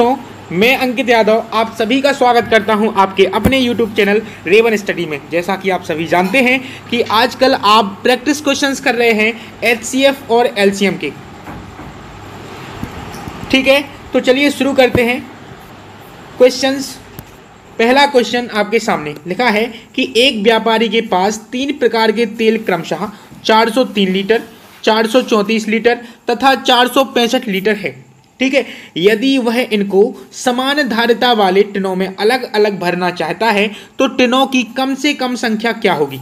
तो मैं अंकित यादव आप सभी का स्वागत करता हूं आपके अपने YouTube चैनल रेवन स्टडी में। जैसा कि आप सभी जानते हैं कि आजकल आप प्रैक्टिस क्वेश्चंस कर रहे हैं HCF और LCM के। ठीक है, तो चलिए शुरू करते हैं क्वेश्चंस। पहला क्वेश्चन आपके सामने लिखा है कि एक व्यापारी के पास 3 प्रकार के तेल क्रमशः 403 लीटर, 434 लीटर तथा 465 लीटर है। ठीक है, यदि वह इनको समान धारिता वाले टिनों में अलग अलग भरना चाहता है तो टिनों की कम से कम संख्या क्या होगी।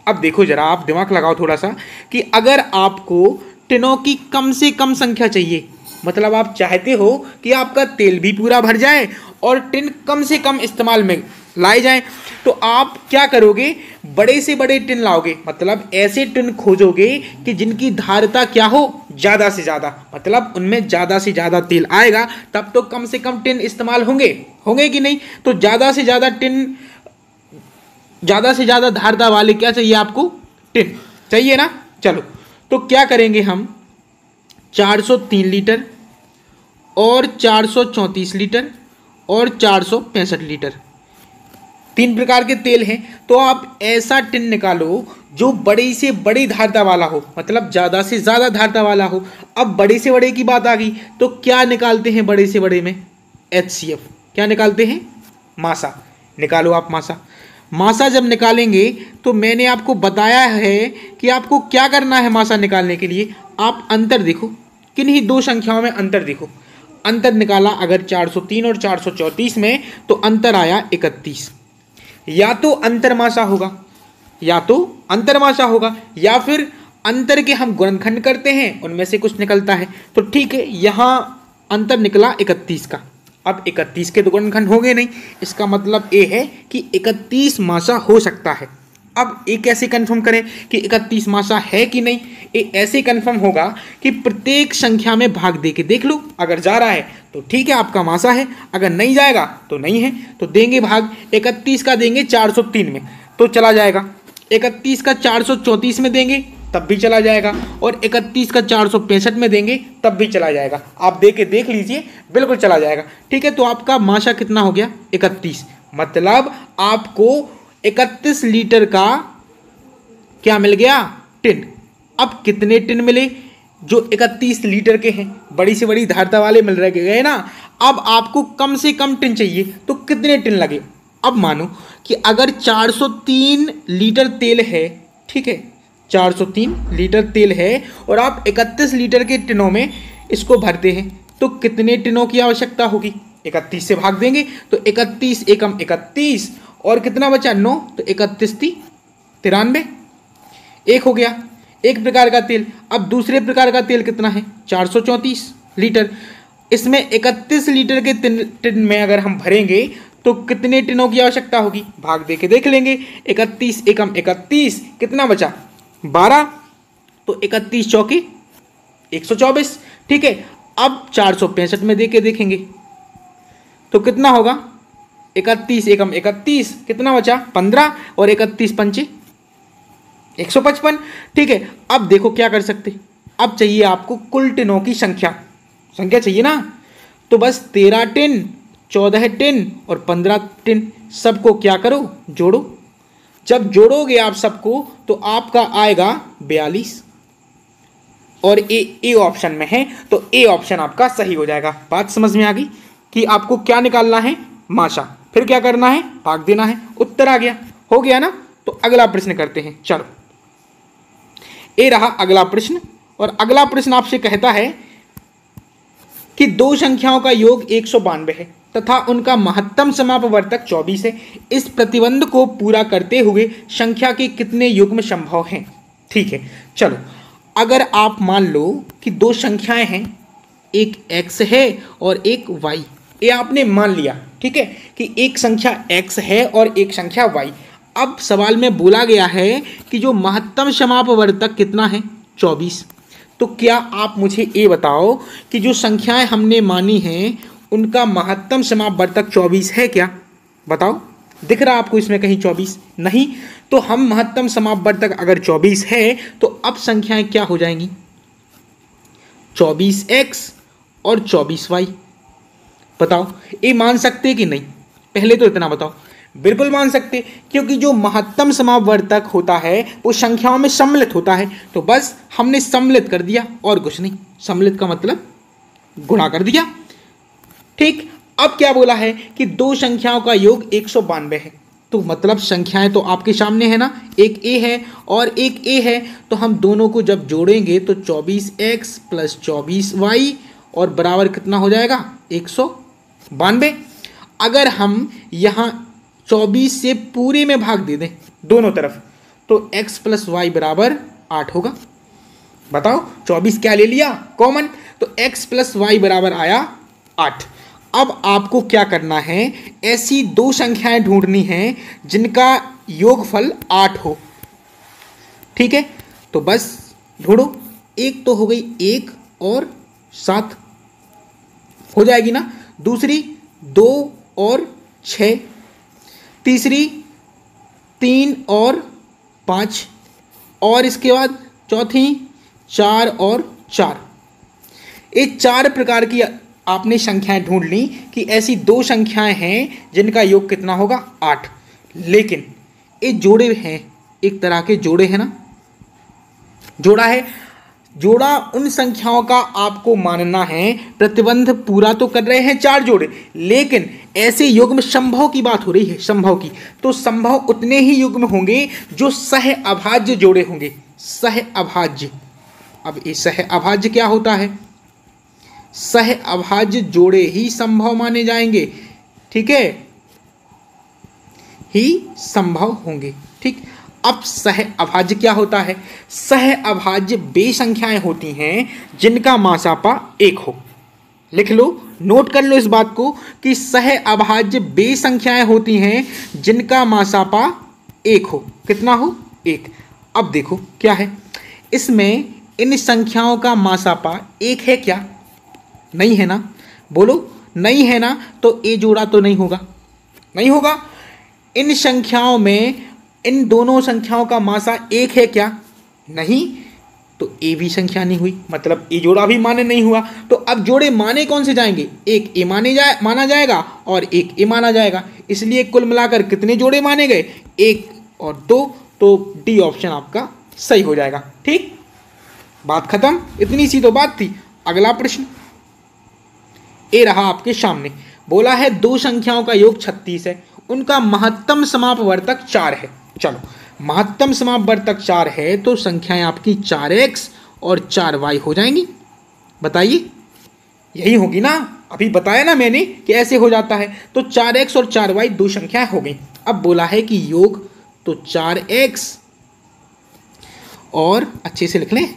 अब देखो जरा, आप दिमाग लगाओ थोड़ा सा कि अगर आपको टिनों की कम से कम संख्या चाहिए, मतलब आप चाहते हो कि आपका तेल भी पूरा भर जाए और टिन कम से कम इस्तेमाल में लाए जाएं, तो आप क्या करोगे, बड़े से बड़े टिन लाओगे। मतलब ऐसे टिन खोजोगे कि जिनकी धारिता क्या हो, ज़्यादा से ज़्यादा, मतलब उनमें ज़्यादा से ज़्यादा तेल आएगा, तब तो कम से कम टिन इस्तेमाल होंगे कि नहीं। तो ज़्यादा से ज़्यादा टिन, ज़्यादा से ज़्यादा धारिता वाले क्या चाहिए आपको, टिन चाहिए ना। चलो तो क्या करेंगे हम, 403 लीटर और 434 लीटर और 465 लीटर, 3 प्रकार के तेल हैं। तो आप ऐसा टिन निकालो जो बड़ी से बड़ी धारिता वाला हो, मतलब ज़्यादा से ज़्यादा धारिता वाला हो। अब बड़े से बड़े की बात आ गई तो क्या निकालते हैं बड़े से बड़े में, HCF। क्या निकालते हैं, मासा। निकालो आप मासा। मासा जब निकालेंगे तो मैंने आपको बताया है कि आपको क्या करना है मासा निकालने के लिए। आप अंतर देखो, किन्हीं 2 संख्याओं में अंतर देखो। अंतर निकाला अगर 403 और 434 में, तो अंतर आया 31। या तो अंतरमाशा होगा, या तो अंतरमाशा होगा, या फिर अंतर के हम गुणनखंड करते हैं, उनमें से कुछ निकलता है। तो ठीक है, यहाँ अंतर निकला 31 का। अब 31 के तो गुणनखंड होंगे नहीं, इसका मतलब ये है कि 31 मासा हो सकता है। अब ये कैसे कंफर्म करें कि 31 मासा है कि नहीं। ये ऐसे कंफर्म होगा कि प्रत्येक संख्या में भाग दे के देख लो, अगर जा रहा है तो ठीक है आपका मासा है, अगर नहीं जाएगा तो नहीं है। तो देंगे भाग, 31 का देंगे 403 में तो चला जाएगा, 31 का 434 में देंगे तब भी चला जाएगा, और 31 का 465 में देंगे तब भी चला जाएगा। आप दे के देख लीजिए, बिल्कुल चला जाएगा। ठीक है, तो आपका मासा कितना हो गया, 31। मतलब आपको 31 लीटर का क्या मिल गया, टिन। अब कितने टिन मिले, जो 31 लीटर के हैं, बड़ी से बड़ी धारिता वाले मिल रहे गए ना। अब आपको कम से कम टिन चाहिए, तो कितने टिन लगे। अब मानो कि अगर 403 लीटर तेल है, ठीक है, 403 लीटर तेल है और आप 31 लीटर के टिनों में इसको भरते हैं, तो कितने टिनों की आवश्यकता होगी। 31 से भाग देंगे तो 31 एकम 31 और कितना बचा, 9, तो 31 थी 93, एक हो गया एक प्रकार का तेल। अब दूसरे प्रकार का तेल कितना है, 434 लीटर। इसमें 31 लीटर के टिन में अगर हम भरेंगे तो कितने टिनों की आवश्यकता होगी, भाग दे के देख लेंगे। 31 एकम 31, कितना बचा, 12, तो 31 चौके 124। ठीक है, अब 465 में दे के देखेंगे तो कितना होगा, 31 एकम 31, कितना बचा, 15, और 31 पंचे 155। ठीक है, अब देखो क्या कर सकते, अब चाहिए आपको कुल टिनों की संख्या चाहिए ना। तो बस 13 टिन, 14 टिन और 15 टिन, सबको क्या करो, जोड़ो। जब जोड़ोगे आप सबको तो आपका आएगा 42, और ए ऑप्शन में है तो ए ऑप्शन आपका सही हो जाएगा। बात समझ में आ गई कि आपको क्या निकालना है, माशा, फिर क्या करना है, भाग देना है, उत्तर आ गया, हो गया ना। तो अगला प्रश्न करते हैं। चलो, ये रहा अगला प्रश्न, और अगला प्रश्न आपसे कहता है कि 2 संख्याओं का योग 192 है तथा उनका महत्तम समापवर्तक 24 है। इस प्रतिबंध को पूरा करते हुए संख्या के कितने युग्म संभव हैं। ठीक है, चलो, अगर आप मान लो कि 2 संख्याएं हैं, एक x है और एक y, ये आपने मान लिया, ठीक है, कि एक संख्या x है और एक संख्या y। अब सवाल में बोला गया है कि जो महत्तम समापवर्तक कितना है, 24। तो क्या आप मुझे ये बताओ कि जो संख्याएं हमने मानी हैं उनका महत्तम समापवर्तक 24 है क्या, बताओ। दिख रहा आपको इसमें कहीं 24 नहीं, तो हम महत्तम समापवर्तक अगर 24 है तो अब संख्याएं क्या हो जाएंगी, 24x और 24y। बताओ ए मान सकते कि नहीं? पहले तो इतना बताओ। बिल्कुल मान सकते, क्योंकि जो महत्तम समापवर्तक होता है वो संख्याओं में सम्मिलित होता है। तो बस हमने सम्मिलित कर दिया और कुछ नहीं। सम्मिलित का मतलब गुणा कर दिया। ठीक, अब क्या बोला है कि दो संख्याओं का योग 192 है। तो मतलब संख्याएं तो आपके सामने है ना, एक ए है और एक ए है, तो हम दोनों को जब जोड़ेंगे तो 24x + 24y और बराबर कितना हो जाएगा? 192। अगर हम यहाँ 24 से पूरे में भाग दे दें दोनों तरफ तो x + y बराबर 8 होगा। बताओ 24 क्या ले लिया? कॉमन। तो x + y बराबर आया 8। अब आपको क्या करना है? ऐसी दो संख्याएं ढूंढनी हैं जिनका योगफल 8 हो। ठीक है, तो बस ढूंढो। एक तो हो गई 1 और 7 हो जाएगी ना, दूसरी 2 और 6, तीसरी 3 और 5, और इसके बाद चौथी 4 और 4। ये 4 प्रकार की आपने संख्याएं ढूंढ ली कि ऐसी दो संख्याएं हैं जिनका योग कितना होगा? 8। लेकिन ये जोड़े हैं, एक तरह के जोड़े हैं ना, जोड़ा है। जोड़ा उन संख्याओं का आपको मानना है, प्रतिबंध पूरा तो कर रहे हैं 4 जोड़े, लेकिन ऐसे युग्म संभव की बात हो रही है, संभव की। तो संभव उतने ही युग्म होंगे जो सह अभाज्य जोड़े होंगे। सह अभाज्य, अब ये सह अभाज्य क्या होता है? सह अभाज्य जोड़े ही संभव माने जाएंगे। ठीक है, ही संभव होंगे। ठीक, अब सह अभाज्य क्या होता है? सह अभाज्य वे संख्याएं होती हैं जिनका मासापा 1 हो। लिख लो, नोट कर लो इस बात को कि सह अभाज्य वे संख्याएं होती हैं जिनका मासापा 1 हो। कितना हो? 1। अब देखो क्या है इसमें, इन संख्याओं का मासापा 1 है क्या? नहीं है ना, बोलो नहीं है ना, तो ए जोड़ा तो नहीं होगा, नहीं होगा। इन संख्याओं में इन दोनों संख्याओं का मासा 1 है क्या? नहीं, तो ए भी संख्या नहीं हुई, मतलब ए जोड़ा भी माने नहीं हुआ। तो अब जोड़े माने कौन से जाएंगे? एक ए माना जाएगा और एक ए माना जाएगा। इसलिए कुल मिलाकर कितने जोड़े माने गए? 1 और 2। तो डी ऑप्शन आपका सही हो जाएगा। ठीक, बात खत्म। इतनी सी तो बात थी। अगला प्रश्न ए रहा आपके सामने। बोला है दो संख्याओं का योग 36 है, उनका महत्तम समापवर्तक 4 है। चलो, महत्तम समापवर्तक 4 है तो संख्याएं आपकी 4x और 4y हो जाएंगी। बताइए, यही होगी ना? अभी बताया ना मैंने कि ऐसे हो जाता है। तो 4x और 4y दो संख्याएं हो गई। अब बोला है कि योग, तो 4x और अच्छे से लिख लें,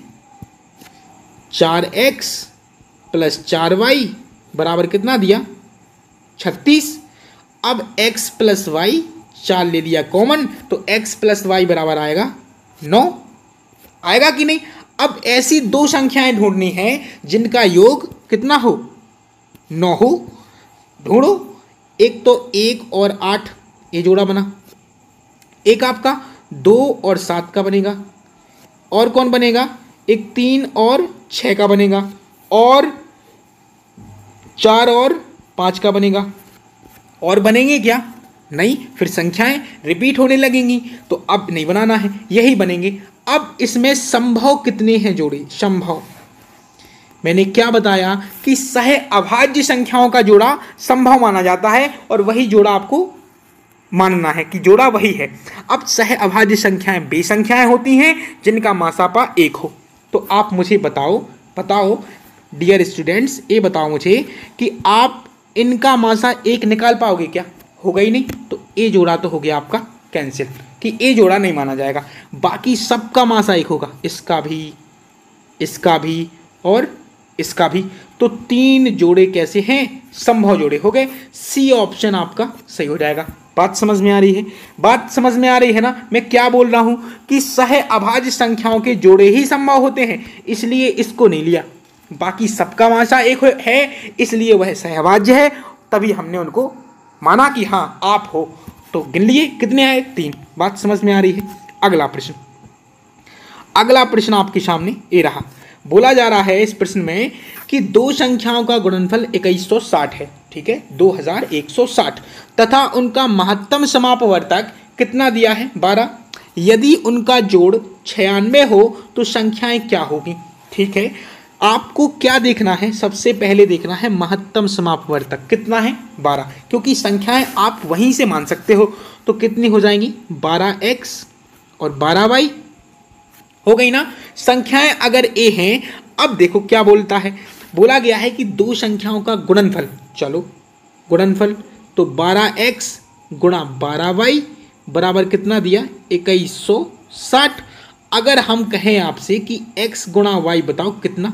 4x + 4y बराबर कितना दिया? 36। अब x + y 4 ले लिया कॉमन, तो x + y बराबर आएगा 9। आएगा कि नहीं? अब ऐसी दो संख्याएं ढूंढनी हैं जिनका योग कितना हो? 9 हो। ढूंढो। एक तो 1 और 8 ये जोड़ा बना, एक आपका 2 और 7 का बनेगा, और कौन बनेगा? एक 3 और 6 का बनेगा, और 4 और 5 का बनेगा। और बनेंगे क्या? नहीं, फिर संख्याएं रिपीट होने लगेंगी, तो अब नहीं बनाना है, यही बनेंगे। अब इसमें संभव कितने हैं जोड़े? संभव मैंने क्या बताया कि सह अभाज्य संख्याओं का जोड़ा संभव माना जाता है, और वही जोड़ा आपको मानना है कि जोड़ा वही है। अब सह अभाज्य संख्याएं वे संख्याएं होती हैं जिनका मासापा 1 हो। तो आप मुझे बताओ डियर स्टूडेंट्स, ये बताओ मुझे कि आप इनका मासा 1 निकाल पाओगे क्या? होगा ही नहीं। तो ए जोड़ा तो हो गया आपका कैंसिल, कि ए जोड़ा नहीं माना जाएगा। बाकी सबका मासा 1 होगा, इसका भी, इसका भी और इसका भी। तो 3 जोड़े कैसे हैं? संभव जोड़े हो गए। सी ऑप्शन आपका सही हो जाएगा। बात समझ में आ रही है? बात समझ में आ रही है ना? मैं क्या बोल रहा हूं कि सह अभाज्य संख्याओं के जोड़े ही संभव होते हैं, इसलिए इसको नहीं लिया। बाकी सबका मासा 1 है, इसलिए वह सहअभाज्य है, तभी हमने उनको माना कि हाँ आप हो। तो गिन लिए कितने आए? 3। बात समझ में आ रही है? अगला प्रश्न आपके सामने ये रहा। बोला जा रहा है इस प्रश्न में कि दो संख्याओं का गुणनफल 2160 है। ठीक है 2160, तथा उनका महत्तम समापवर्तक कितना दिया है 12। यदि उनका जोड़ 96 हो तो संख्याएं क्या होगी। ठीक है, आपको क्या देखना है, सबसे पहले देखना है महत्तम समापवर्तक कितना है 12, क्योंकि संख्याएं आप वहीं से मान सकते हो। तो कितनी हो जाएंगी 12x और 12y हो गई ना। संख्याएं अगर a हैं, अब देखो क्या बोलता है, बोला गया है कि दो संख्याओं का गुणनफल, चलो गुणनफल, तो 12x गुणा 12y बराबर कितना दिया 2160। अगर हम कहें आपसे कि x गुणा y बताओ कितना,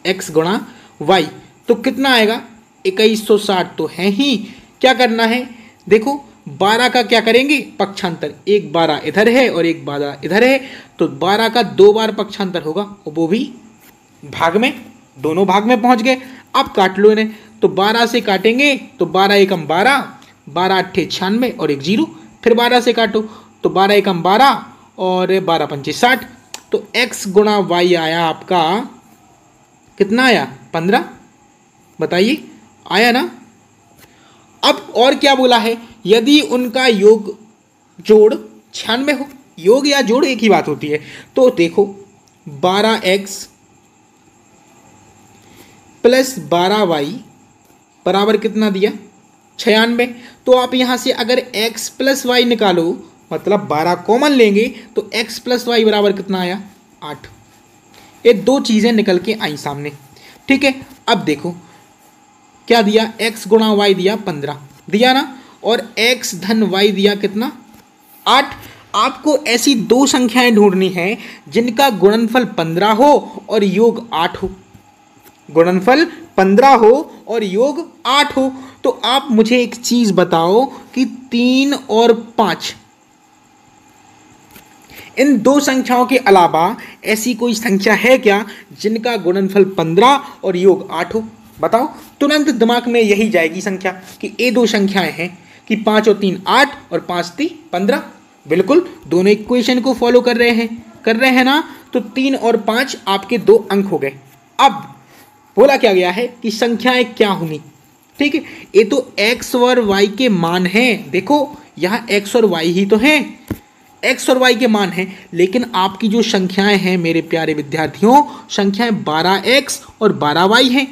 x गुणा y तो कितना आएगा 2160 तो है ही। क्या करना है, देखो 12 का क्या करेंगे पक्षांतर, एक 12 इधर है और एक 12 इधर है, तो 12 का 2 बार पक्षांतर होगा और वो भी भाग में, दोनों भाग में पहुंच गए। अब काट लो इन्हें, तो 12 से काटेंगे तो 12 एकम 12, 12 अट्ठे 96 और एक 0, फिर 12 से काटो तो 12 एकम 12 और 12 पंचे 60, तो x गुणा y आया आपका कितना आया 15, बताइए आया ना। अब और क्या बोला है, यदि उनका योग जोड़ 96 हो, योग या जोड़ एक ही बात होती है, तो देखो 12x प्लस 12y बराबर कितना दिया 96। तो आप यहां से अगर x प्लस वाई निकालो, मतलब 12 कॉमन लेंगे, तो x प्लस वाई बराबर कितना आया 8। ये दो चीजें निकल के आई सामने। ठीक है, अब देखो क्या दिया, x गुणा वाई दिया 15 दिया ना, और x धन y दिया कितना 8। आपको ऐसी दो संख्याएं ढूंढनी है जिनका गुणनफल 15 हो और योग 8 हो, गुणनफल 15 हो और योग 8 हो। तो आप मुझे एक चीज बताओ कि 3 और 5, इन दो संख्याओं के अलावा ऐसी कोई संख्या है क्या जिनका गुणनफल 15 और योग 8 हो, बताओ। तुरंत दिमाग में यही जाएगी संख्या कि ये दो संख्याएं हैं कि 5 और 3 8 और 5 3 15। बिल्कुल दोनों इक्वेशन को फॉलो कर रहे हैं ना। तो 3 और 5 आपके दो अंक हो गए। अब बोला क्या गया है कि संख्याएं क्या होंगी। ठीक है, ये तो x और y के मान हैं, देखो यहाँ x और y ही तो हैं, x और y के मान हैं, लेकिन आपकी जो संख्याएं हैं मेरे प्यारे विद्यार्थियों, संख्याएं 12x और 12y हैं।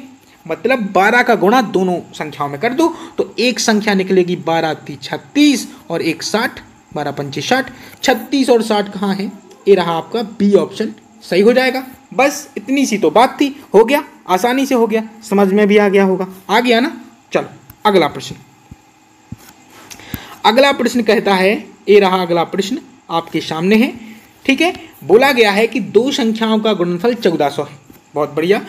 मतलब 12 का गुणा दोनों संख्याओं में कर दो तो एक संख्या निकलेगी 12 3 36 और एक 60, 12 पंचे 60, 36 और 60 कहाँ है, ये रहा आपका बी ऑप्शन, सही हो जाएगा। बस इतनी सी तो बात थी, हो गया, आसानी से हो गया, समझ में भी आ गया होगा, आ गया ना। चलो अगला प्रश्न, अगला प्रश्न कहता है, ये रहा अगला प्रश्न आपके सामने है। ठीक है, बोला गया है कि दो संख्याओं का गुणनफल 1400 है, बहुत बढ़िया,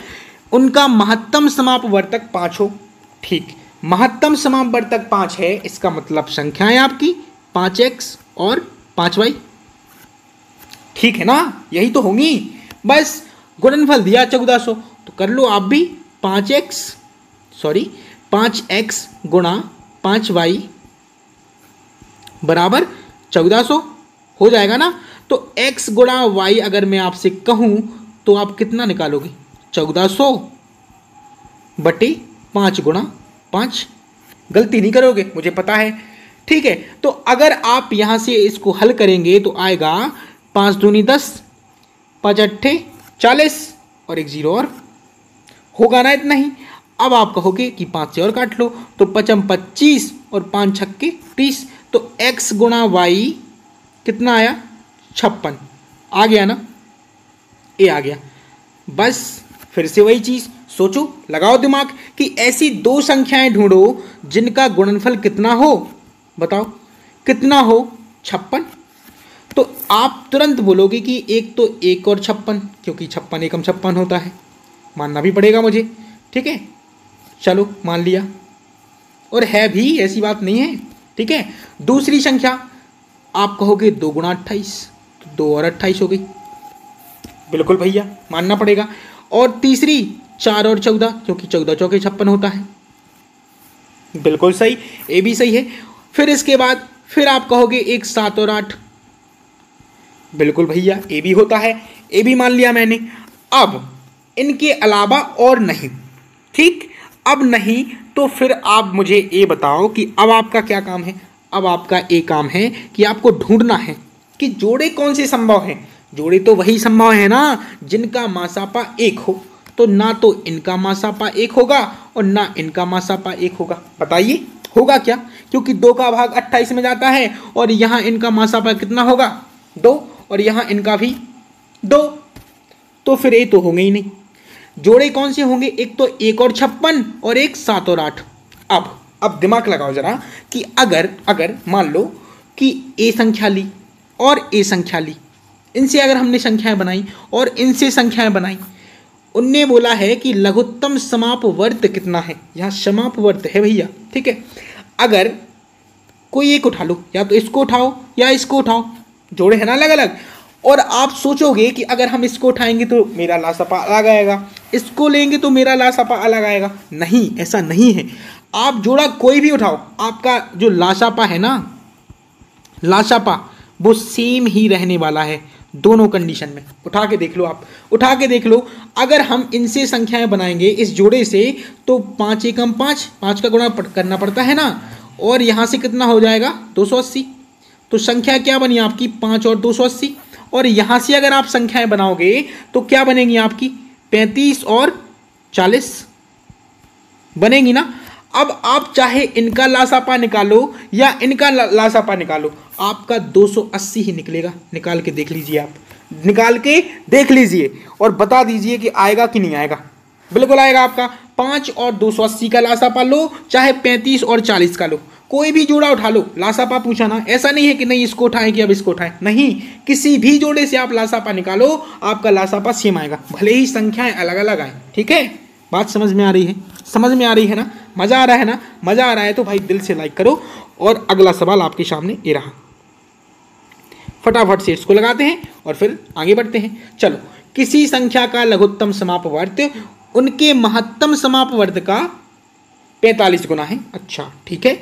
उनका महत्तम समापवर्तक 5 हो। ठीक, महत्तम समापवर्तक 5 है, इसका मतलब संख्याएं आपकी 5x और 5y, ठीक है ना, यही तो होंगी। बस गुणनफल दिया 1400, तो कर लो आप भी 5x गुणा 5y बराबर 1400 हो जाएगा ना। तो x गुणा y अगर मैं आपसे कहूं तो आप कितना निकालोगे 1400 बटे 5 गुणा 5, गलती नहीं करोगे मुझे पता है। ठीक है, तो अगर आप यहां से इसको हल करेंगे तो आएगा 5 दूनी 10, 5 अट्ठे 40 और एक 0 और, होगा ना इतना ही। अब आप कहोगे कि 5 से और काट लो, तो 5 25 और 5 छक्के 30, तो x गुणा y कितना आया 56, आ गया ना, ये आ गया। बस फिर से वही चीज सोचो, लगाओ दिमाग कि ऐसी दो संख्याएं ढूंढो जिनका गुणनफल कितना हो, बताओ कितना हो 56। तो आप तुरंत बोलोगे कि एक तो 1 और 56, क्योंकि 56 एकम 56 होता है, मानना भी पड़ेगा मुझे। ठीक है, चलो मान लिया, और है भी, ऐसी बात नहीं है। ठीक है, दूसरी संख्या आप कहोगे 2 गुणा 28, तो 2 और 28 हो गई, बिल्कुल भैया मानना पड़ेगा। और तीसरी 4 और 14, क्योंकि 14 चौके 56 होता है, बिल्कुल सही, ये भी सही है। फिर इसके बाद फिर आप कहोगे एक 7 और 8, बिल्कुल भैया ये भी होता है, ये भी मान लिया मैंने। अब इनके अलावा और नहीं, ठीक, अब नहीं तो फिर आप मुझे ये बताओ कि अब आपका क्या काम है। अब आपका एक काम है कि आपको ढूंढना है कि जोड़े कौन से संभव हैं। जोड़े तो वही संभव है ना जिनका मासापा एक हो। तो ना तो इनका मासापा एक होगा और ना इनका मासापा एक होगा। बताइए होगा क्या, क्योंकि 2 का भाग 28 में जाता है और यहाँ इनका मासापा कितना होगा 2 और यहाँ इनका भी 2। तो फिर ये तो होंगे ही नहीं। जोड़े कौन से होंगे, एक तो 1 और 56 और एक 7 और 8। अब दिमाग लगाओ जरा कि अगर मान लो कि ए संख्या ली और ए संख्या ली, इनसे अगर हमने संख्याएं बनाई और इनसे संख्याएं बनाई, उनने बोला है कि लघुत्तम समापवर्त कितना है। यहाँ समापवर्त है भैया, ठीक है। अगर कोई एक उठा लो, या तो इसको उठाओ या इसको उठाओ, जोड़े हैं ना अलग अलग। और आप सोचोगे कि अगर हम इसको उठाएंगे तो मेरा लासपा अलग आएगा, इसको लेंगे तो मेरा लासपा अलग आएगा। नहीं, ऐसा नहीं है। आप जोड़ा कोई भी उठाओ, आपका जो लासपा है ना, लासपा वो सेम ही रहने वाला है दोनों कंडीशन में। उठा के देख लो, आप उठा के देख लो। अगर हम इनसे संख्याएं बनाएंगे इस जोड़े से तो 5 एकम 5, 5 का गुणा करना पड़ता है ना, और यहाँ से कितना हो जाएगा 280। तो संख्या क्या बनी आपकी 5 और 280। और यहाँ से अगर आप संख्याएं बनाओगे तो क्या बनेगी आपकी 35 और 40 बनेगी ना। अब आप चाहे इनका लासापा निकालो या इनका लासापा निकालो, आपका 280 ही निकलेगा। निकाल के देख लीजिए, आप निकाल के देख लीजिए और बता दीजिए कि आएगा कि नहीं आएगा। बिल्कुल आएगा आपका। 5 और 280 का लासापा लो, चाहे 35 और 40 का लो, कोई भी जोड़ा उठा लो, लासापा पूछा ना। ऐसा नहीं है कि नहीं इसको उठाएं कि अब इसको उठाएं, नहीं, किसी भी जोड़े से आप लासापा निकालो, आपका लासापा सेम आएगा, भले ही संख्याएं अलग अलग आए। ठीक है, बात समझ में आ रही है? समझ में आ रही है ना? मज़ा आ रहा है ना? मज़ा आ रहा है तो भाई दिल से लाइक करो। और अगला सवाल आपके सामने ये रहा, फटाफट से इसको लगाते हैं और फिर आगे बढ़ते हैं। चलो, किसी संख्या का लघुत्तम समापवर्त उनके महत्तम समापवर्त का 45 गुना है। अच्छा ठीक है,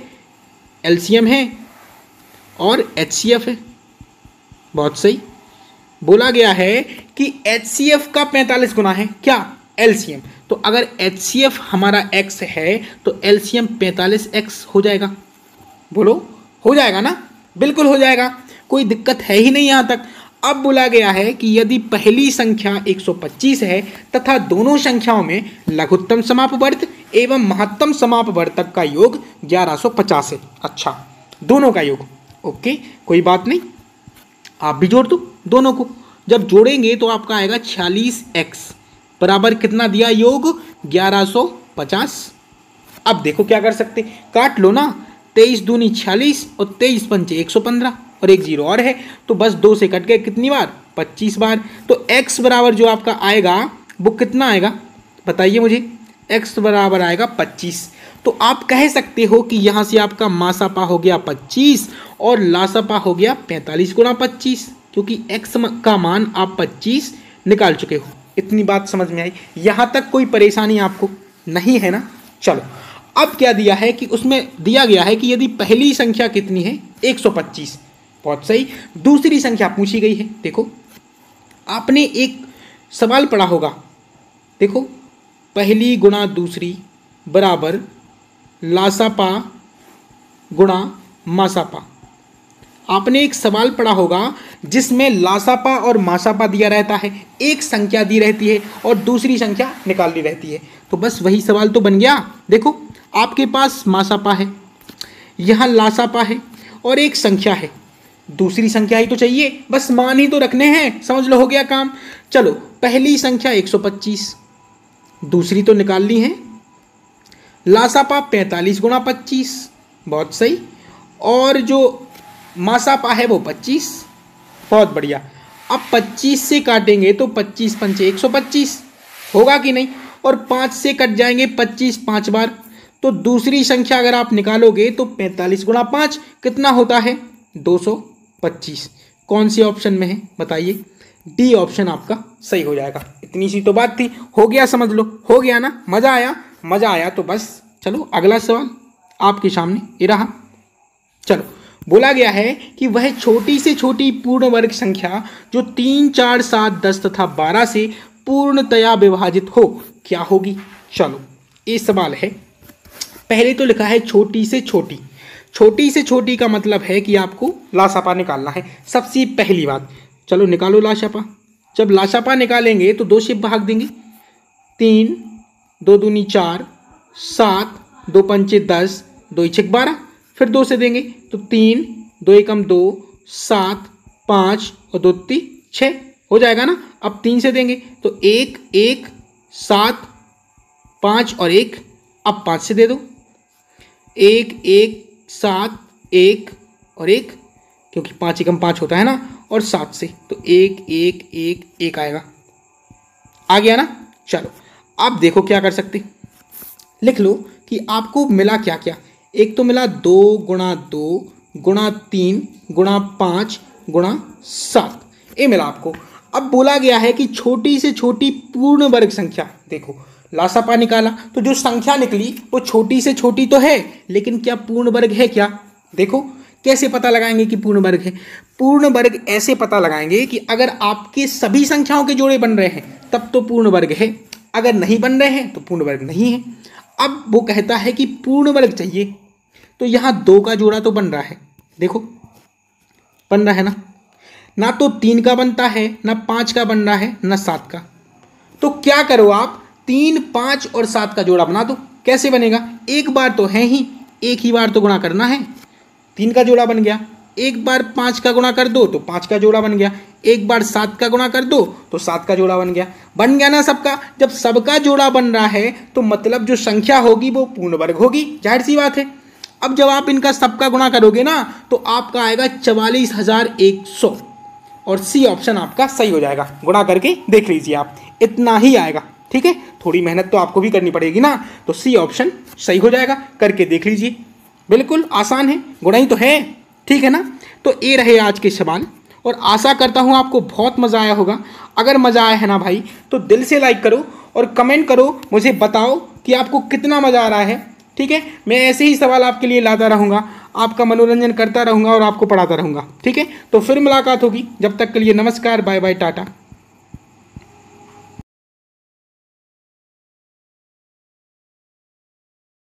एलसीएम है और एचसीएफ है। बहुत सही, बोला गया है कि एचसीएफ का 45 गुना है क्या एलसीएम। तो अगर एचसीएफ हमारा x है तो एलसीएम 45x हो जाएगा। बोलो, हो जाएगा ना? बिल्कुल हो जाएगा, कोई दिक्कत है ही नहीं यहाँ तक। अब बोला गया है कि यदि पहली संख्या 125 है तथा दोनों संख्याओं में लघुत्तम समापवर्त एवं महत्तम समापवर्तक का योग 1150 है। अच्छा, दोनों का योग, ओके, कोई बात नहीं, आप भी जोड़ दो दोनों को। जब जोड़ेंगे तो आपका आएगा 46x बराबर कितना दिया योग 1150। अब देखो क्या कर सकते, काट लो ना, 23 दूनी 46 और 23 पंचे 115 और एक जीरो और है, तो बस 2 से कट गए कितनी बार 25 बार। तो x बराबर जो आपका आएगा वो कितना आएगा बताइए मुझे, x बराबर आएगा 25। तो आप कह सकते हो कि यहाँ से आपका मासापा हो गया 25 और लासापा हो गया 45 गुणा 25, क्योंकि x का मान आप 25 निकाल चुके हो। इतनी बात समझ में आई? यहाँ तक कोई परेशानी आपको नहीं है ना? चलो, अब क्या दिया है कि उसमें दिया गया है कि यदि पहली संख्या कितनी है 125, बहुत सही, दूसरी संख्या पूछी गई है। देखो, आपने एक सवाल पढ़ा होगा, देखो, पहली गुणा दूसरी बराबर लासापा गुणा मासापा। आपने एक सवाल पढ़ा होगा जिसमें लासापा और मासापा दिया रहता है, एक संख्या दी रहती है और दूसरी संख्या निकालनी रहती है। तो बस वही सवाल तो बन गया। देखो, आपके पास मासापा है, यहाँ लासापा है और एक संख्या है, दूसरी संख्या ही तो चाहिए, बस मान ही तो रखने हैं, समझ लो, हो गया काम। चलो, पहली संख्या 125, दूसरी तो निकाल ली है, लासापा 45 गुणा 25, बहुत सही, और जो मासापा है वो 25, बहुत बढ़िया। अब 25 से काटेंगे तो 25 पंचे 125 होगा कि नहीं, और 5 से कट जाएंगे 25 5 बार, तो दूसरी संख्या अगर आप निकालोगे तो 45 गुणा 5 कितना होता है 225। कौन सी ऑप्शन में है बताइए? डी ऑप्शन आपका सही हो जाएगा। इतनी सी तो बात थी, हो गया, समझ लो, हो गया ना? मज़ा आया? मज़ा आया तो बस चलो अगला सवाल आपके सामने ये रहा। चलो, बोला गया है कि वह छोटी से छोटी पूर्ण वर्ग संख्या जो 3 4 7 10 तथा 12 से पूर्णतया विभाजित हो क्या होगी। चलो, ये सवाल है। पहले तो लिखा है छोटी से छोटी। छोटी से छोटी का मतलब है कि आपको लासापा निकालना है सबसे पहली बात। चलो निकालो लासापा। जब लासापा निकालेंगे तो 2 से भाग देंगे, 3 2 दूनी 4 7 2 पंचे 10 2 छक 12, फिर 2 से देंगे तो 3 2 एकम 2 7 5 और 2 3 6 हो जाएगा ना। अब 3 से देंगे तो 1 1 7 5 और 1, अब 5 से दे दो 1 1 7 1 और 1, क्योंकि 5 एकम 5 होता है ना, और 7 से तो 1 1 1 1 आएगा। आ गया ना। चलो अब देखो क्या कर सकते, लिख लो कि आपको मिला क्या क्या। एक तो मिला 2 गुणा 2 गुणा 3 गुणा 5 गुणा 7, ये मिला आपको। अब बोला गया है कि छोटी से छोटी पूर्ण वर्ग संख्या। देखो लासापा निकाला तो जो संख्या निकली वो छोटी से छोटी तो है, लेकिन क्या पूर्ण वर्ग है क्या? देखो कैसे पता लगाएंगे कि पूर्ण वर्ग है। पूर्ण वर्ग ऐसे पता लगाएंगे कि अगर आपके सभी संख्याओं के जोड़े बन रहे हैं तब तो पूर्ण वर्ग है, अगर नहीं बन रहे हैं तो पूर्ण वर्ग नहीं है। अब वो कहता है कि पूर्ण वर्ग चाहिए, तो यहाँ 2 का जोड़ा तो बन रहा है, देखो बन रहा है ना तो 3 का बनता है, ना 5 का बन रहा है, ना 7 का। तो क्या करो आप 3 5 और 7 का जोड़ा बना दो। कैसे बनेगा? एक बार तो है ही, एक ही बार तो गुणा करना है। 3 का जोड़ा बन गया, एक बार 5 का गुणा कर दो तो 5 का जोड़ा बन गया, एक बार 7 का गुणा कर दो तो 7 का जोड़ा बन गया ना सबका। जब सबका जोड़ा बन रहा है तो मतलब जो संख्या होगी वो पूर्ण वर्ग होगी, जाहिर सी बात है। अब जब आप इनका सबका गुणा करोगे ना तो आपका आएगा 44,100 और सी ऑप्शन आपका सही हो जाएगा। गुणा करके देख लीजिए आप, इतना ही आएगा। ठीक है, थोड़ी मेहनत तो आपको भी करनी पड़ेगी ना, तो सी ऑप्शन सही हो जाएगा। करके देख लीजिए, बिल्कुल आसान है, गुणा ही तो है। ठीक है ना। तो ये रहे आज के सवाल और आशा करता हूँ आपको बहुत मज़ा आया होगा। अगर मज़ा आया है ना भाई तो दिल से लाइक करो और कमेंट करो, मुझे बताओ कि आपको कितना मज़ा आ रहा है। ठीक है, मैं ऐसे ही सवाल आपके लिए लाता रहूँगा, आपका मनोरंजन करता रहूँगा और आपको पढ़ाता रहूँगा। ठीक है, तो फिर मुलाकात होगी। जब तक के लिए नमस्कार, बाय बाय, टाटा।